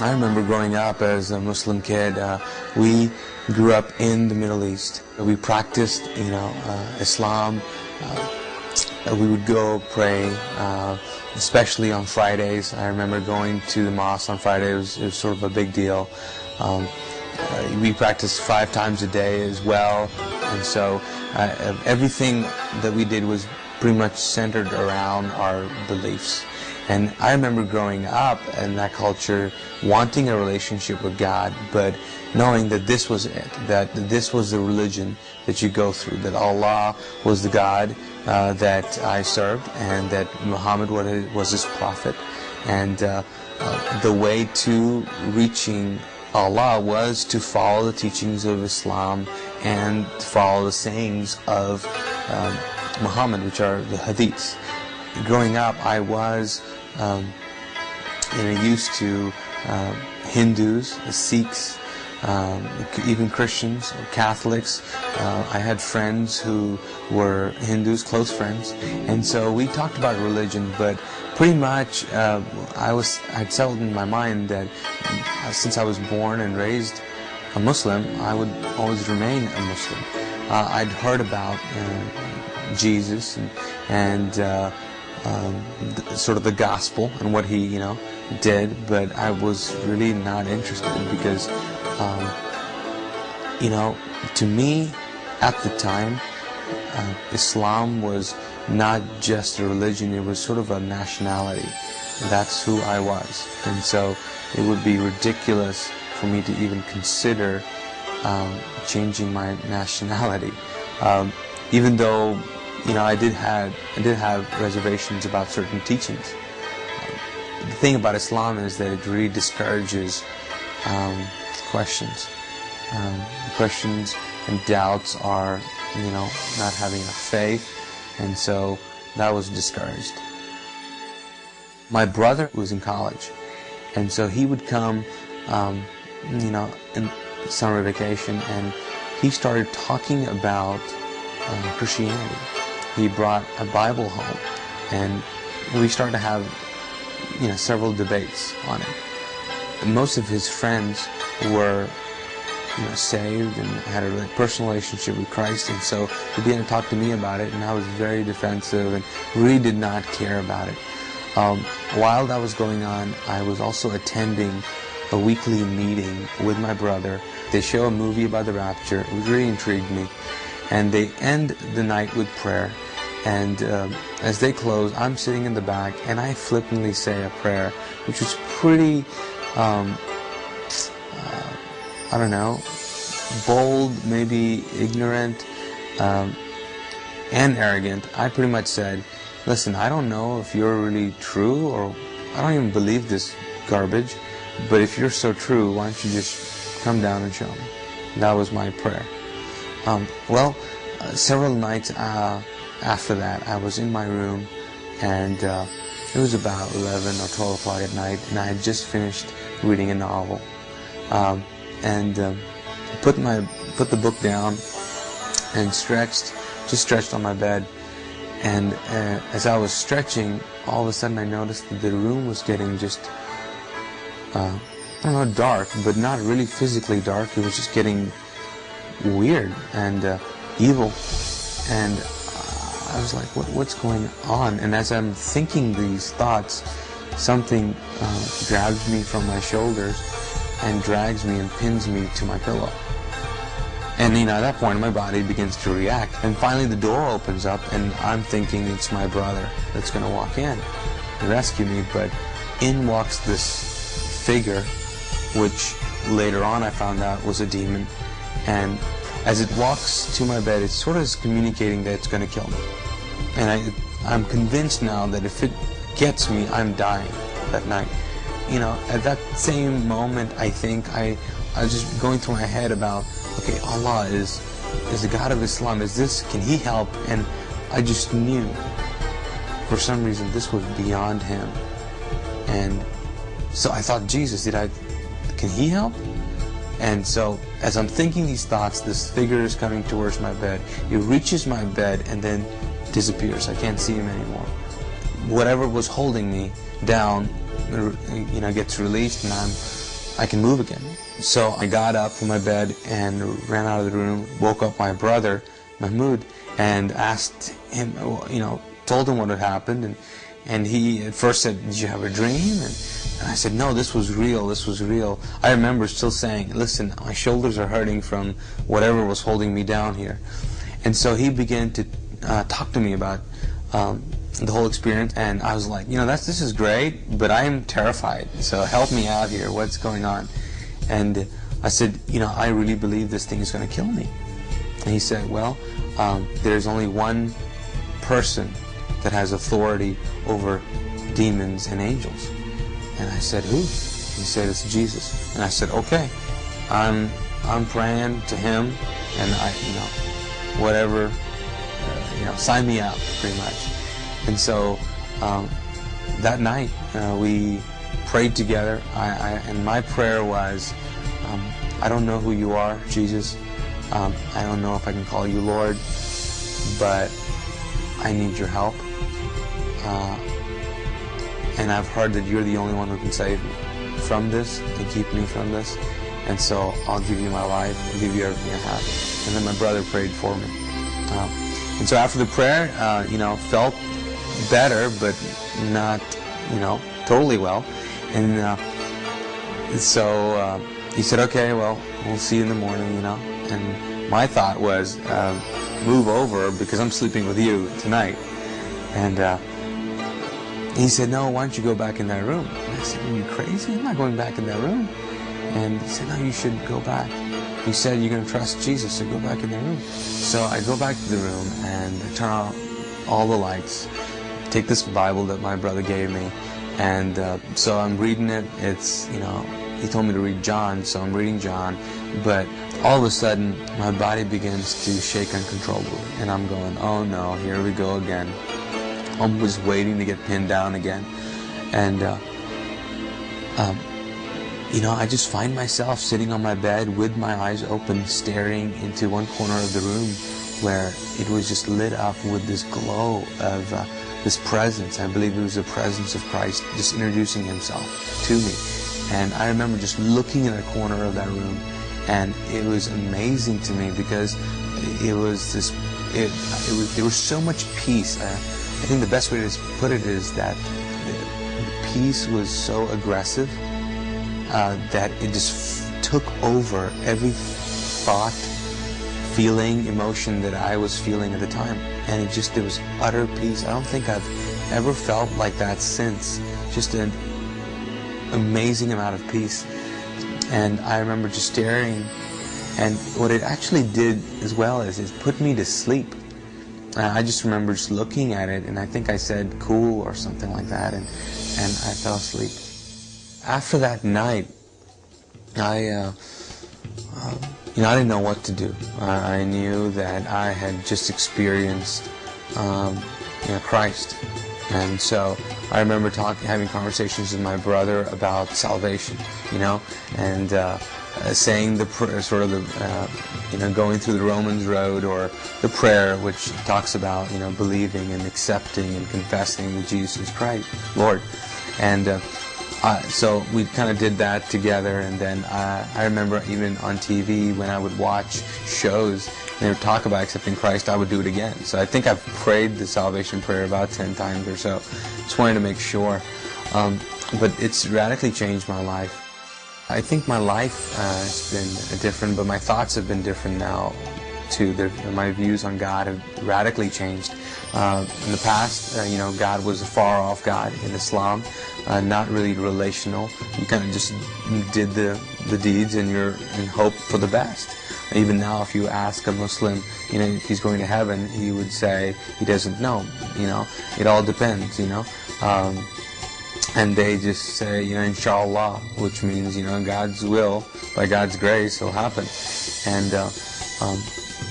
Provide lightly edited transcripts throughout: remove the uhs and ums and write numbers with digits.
I remember growing up as a Muslim kid. We grew up in the Middle East. We practiced, Islam. We would go pray, especially on Fridays. I remember going to the mosque on Friday. It was sort of a big deal. We practiced 5 times a day as well, and so everything that we did was pretty much centered around our beliefs. And I remember growing up in that culture, wanting a relationship with God, but knowing that this was it, that this was the religion that you go through, that Allah was the God that I served, and that Muhammad was his prophet. And the way to reaching Allah was to follow the teachings of Islam and follow the sayings of Muhammad, which are the hadiths. Growing up, I was used to Hindus, Sikhs, even Christians, Catholics. I had friends who were Hindus, close friends, and so we talked about religion, but pretty much I'd settled in my mind that since I was born and raised a Muslim, I would always remain a Muslim. I'd heard about Jesus and sort of the gospel and what he did, but I was really not interested because to me at the time Islam was not just a religion, it was sort of a nationality. That's who I was, and so it would be ridiculous for me to even consider changing my nationality, even though I did have reservations about certain teachings. The thing about Islam is that it really discourages questions. Questions and doubts are, not having enough faith, and so that was discouraged. My brother was in college, and so he would come, in summer vacation, and he started talking about Christianity. He brought a Bible home, and we started to have, several debates on it. Most of his friends were, saved and had a really personal relationship with Christ, and so he began to talk to me about it, and I was very defensive and really did not care about it. While that was going on, I was also attending a weekly meeting with my brother. They show a movie about the rapture. It really intrigued me. And they end the night with prayer. And as they close, I'm sitting in the back, and I flippantly say a prayer, which was pretty, bold, maybe ignorant, and arrogant. I pretty much said, listen, I don't know if you're really true, or I don't even believe this garbage, but if you're so true, why don't you just come down and show me? That was my prayer. Several nights after that, I was in my room, and it was about 11 or 12 o'clock at night, and I had just finished reading a novel, put the book down and stretched on my bed. And as I was stretching, all of a sudden I noticed that the room was getting just, dark, but not really physically dark. It was just getting weird and evil. And I was like, what's going on? And as I'm thinking these thoughts, something grabs me from my shoulders and drags me and pins me to my pillow. And at that point my body begins to react. And finally the door opens up, and I'm thinking it's my brother that's going to walk in and rescue me. But in walks this figure, which later on I found out was a demon. And as it walks to my bed, it sort of is communicating that it's going to kill me. And I'm convinced now that if it gets me, I'm dying that night. At that same moment, I think I was just going through my head about, okay, Allah is the God of Islam. Can He help? And I just knew, for some reason, this was beyond Him. And so I thought, Jesus, can He help? And so as I'm thinking these thoughts, this figure is coming towards my bed. It reaches my bed and then disappears. I can't see him anymore. Whatever was holding me down, gets released, and I'm I can move again. So I got up from my bed and ran out of the room, woke up my brother, Mahmoud, and asked him, told him what had happened, and he at first said, "Did you have a dream?" And I said, "No, this was real, this was real." I remember still saying, "Listen, my shoulders are hurting from whatever was holding me down here." And so he began to talk to me about the whole experience, and I was like, this is great, but I am terrified, so help me out here, what's going on? And I said, I really believe this thing is going to kill me. And he said, well, there's only one person that has authority over demons and angels. And I said, who? He said, it's Jesus. And I said, okay, I'm praying to him, and whatever, sign me out, pretty much. And so that night we prayed together, and my prayer was, I don't know who you are, Jesus. I don't know if I can call you Lord, but I need your help. And I've heard that you're the only one who can save me from this and keep me from this. And so I'll give you my life, I'll give you everything I have. And then my brother prayed for me. And so after the prayer, felt better, but not, totally well. And so he said, okay, well, we'll see you in the morning, And my thought was, move over because I'm sleeping with you tonight. And he said, no, why don't you go back in that room? And I said, are you crazy? I'm not going back in that room. And he said, no, you should go back. He said, you're going to trust Jesus, so go back in that room. So I go back to the room and I turn on all the lights, take this Bible that my brother gave me, and so I'm reading it. It's, he told me to read John, so I'm reading John, but all of a sudden my body begins to shake uncontrollably, and I'm going, oh no, here we go again. I'm just waiting to get pinned down again. And I just find myself sitting on my bed with my eyes open, staring into one corner of the room where it was just lit up with this glow of this presence. I believe it was the presence of Christ just introducing himself to me. And I remember just looking in a corner of that room, and it was amazing to me because it was this, there was so much peace. I think the best way to put it is that the peace was so aggressive that it just took over every thought, feeling, emotion that I was feeling at the time. And there was utter peace. I don't think I've ever felt like that since. Just an amazing amount of peace. And I remember just staring, and what it actually did as well is it put me to sleep. I just remember just looking at it, and I think I said cool or something like that, and I fell asleep. After that night, I didn't know what to do. I knew that I had just experienced Christ. And so I remember having conversations with my brother about salvation, and saying the sort of the, going through the Romans road, or the prayer which talks about, believing and accepting and confessing that Jesus is Christ, Lord. And so we kind of did that together. And then I remember even on TV when I would watch shows and they would talk about accepting Christ, I would do it again. So I think I've prayed the salvation prayer about 10 times or so. Just wanted to make sure. But it's radically changed my life. I think my life has been different, but my thoughts have been different now too. My views on God have radically changed. In the past, God was a far-off God in Islam, not really relational. You kind of just did the deeds, and you're in hope for the best. Even now, if you ask a Muslim, if he's going to heaven, he would say he doesn't know. It all depends. And they just say, inshallah, which means, God's will, by God's grace, will happen. And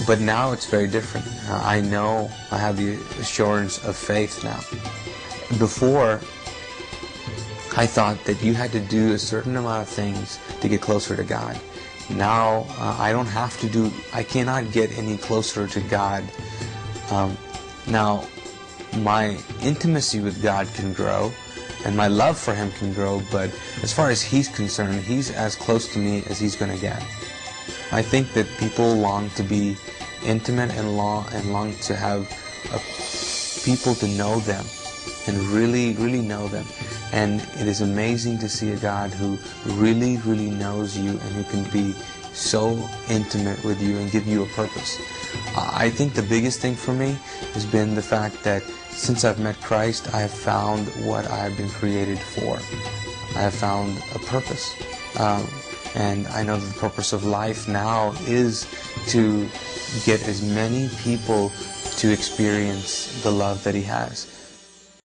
but now it's very different. I know I have the assurance of faith now. Before, I thought that you had to do a certain amount of things to get closer to God. Now, I cannot get any closer to God. Now, my intimacy with God can grow, and my love for him can grow, but as far as he's concerned, he's as close to me as he's going to get. I think that people long to be intimate and long to have people to know them and really know them. And it is amazing to see a God who really knows you and who can be so intimate with you and give you a purpose. I think the biggest thing for me has been the fact that since I've met Christ, I have found what I have been created for. I have found a purpose. And I know that the purpose of life now is to get as many people to experience the love that he has.